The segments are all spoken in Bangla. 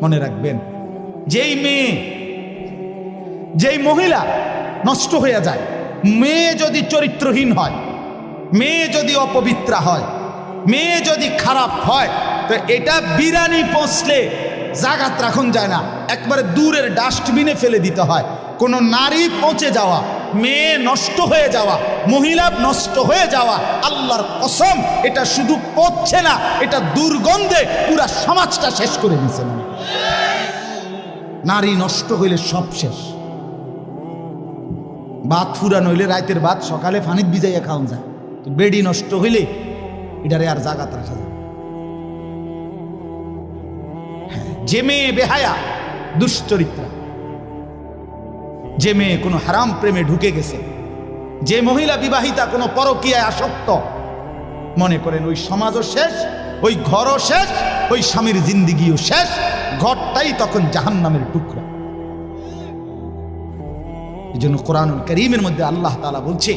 মনে রাখবেন, যেই মেয়ে যেই মহিলা নষ্ট হয়ে যায়, মেয়ে যদি চরিত্রহীন হয়, মেয়ে যদি অপবিত্রা হয়, মেয়ে যদি খারাপ হয়, তো এটা বিরানি পৌঁছলে জাগাত রাখুন যায় না, একবারে দূরের ডাস্টবিনে ফেলে দিতে হয়। কোন নারী পচে যাওয়া, মেয়ে নষ্ট হয়ে যাওয়া, মহিলা নষ্ট হয়ে যাওয়া, আল্লাহর কসম এটা শুধু পচছে না, এটা দুর্গন্ধে পুরা সমাজটা শেষ করে দিয়েছে। নারী নষ্ট হইলে সব শেষ। ভাত ফুরান হইলে রাতের ভাত সকালে পানিত ভিজাইয়া খাওয়া যায়, তো বেডি নষ্ট হইলে এটারে আর জাগাত রাখা যায়। যে মেয়ে বেহায়া, দুশ্চরিত্রা, যে মেয়ে কোনো হারাম প্রেমে ঢুকে গেছে, যে মহিলা বিবাহিতা কোনো পরকীয়ায় আসক্ত, মনে করেন ওই সমাজও শেষ, ওই ঘরও শেষ, ওই স্বামীর জিন্দিগিও শেষ, ঘরটাই তখন জাহান্নামের টুকরা। এই জন্য কোরআনুল কারীমের মধ্যে আল্লাহ তাআলা বলছে,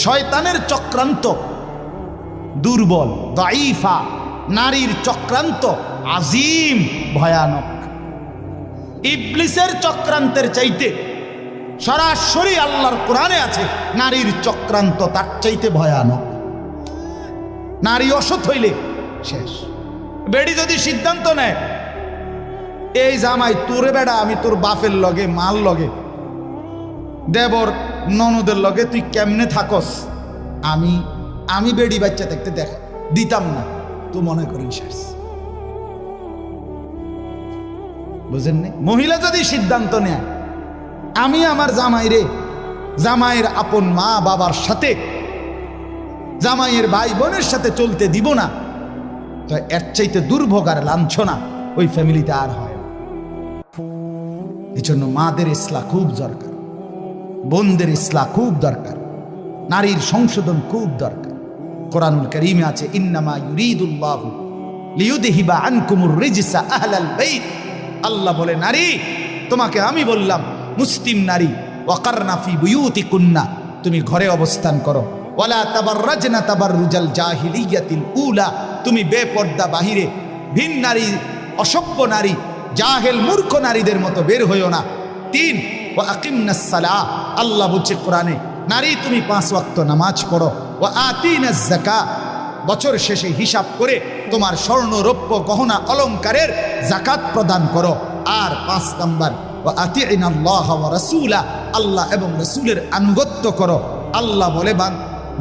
শয়তানের চক্রান্ত দুর্বল, দাঈফা, নারীর চক্রান্ত আজিম, ভয়ানক। ইবলিসের চক্রান্তের চাইতে সরাসরি আল্লাহর কোরআনে আছে নারীর চক্রান্ত তার চাইতে ভয়ানক। নারী অসৎ হইলে শেষ। বেডি যদি সিদ্ধান্ত নেয়, এই জামাই তোরে বেড়া আমি তোর বাপের লগে, মাল লগে, দেবর ননদের লগে তুই কেমনে থাকস, আমি বেডি বাচ্চা দেখতে দিতাম না, তো মনে করেন শেষ। বুঝেন নি? মহিলা যদি সিদ্ধান্ত নেয় আমি আমার জামাইরে, জামাইয়ের আপন মা বাবার সাথে, জামাইয়ের ভাই বোনের সাথে চলতে দিব না, তো এর চাইতে দুর্ভোগ আর লাঞ্ছনা ওই ফ্যামিলিতে আর হয় না। এই জন্য মাদের ইসলাহ খুব দরকার, বোনদের ইসলাহ খুব দরকার, নারীর সংশোধন খুব দরকার। কোরআনুল কারীমে আছে, ইন্নামা ইউরিদুল্লাহু লিইউযহিবা আনকুমুর রিজসা আহলাল বাইত। আল্লাহ বলে, নারী তোমাকে আমি বললাম, মুসলিম নারী, ওয়াকারনা ফি বুয়ুতিকুন্না, তুমি ঘরে অবস্থান করো, ওয়ালা তাবাররাজনা তাবাররুজাল জাহিলিয়াতিল উলা, তুমি বেপর্দা বাহিরে ভিন নারী, অসভ্য নারী, জাহেল মূর্খ নারীদের মতো বের হইও না। 3, ওয়া আকিমনাস সালাহ, আল্লাহ বলছে কোরআনে, নারী তুমি 5 ওয়াক্ত নামাজ পড়ো, ওয়া আতিনাজ যাকাত, বছর শেষে হিসাব করে তোমার স্বর্ণ রৌপ্য গহনা অলংকারের যাকাত প্রদান করো। আর 5 নাম্বার, ওয়া আতিইনাল্লাহ ওয়া রাসূলা, আল্লাহ এবং রাসূলের আনুগত্য করো। আল্লাহ বলে,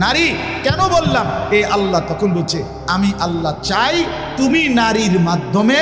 নারী কেন বললাম? এই আল্লাহ তখন বলছে, আমি আল্লাহ চাই তুমি নারীর মাধ্যমে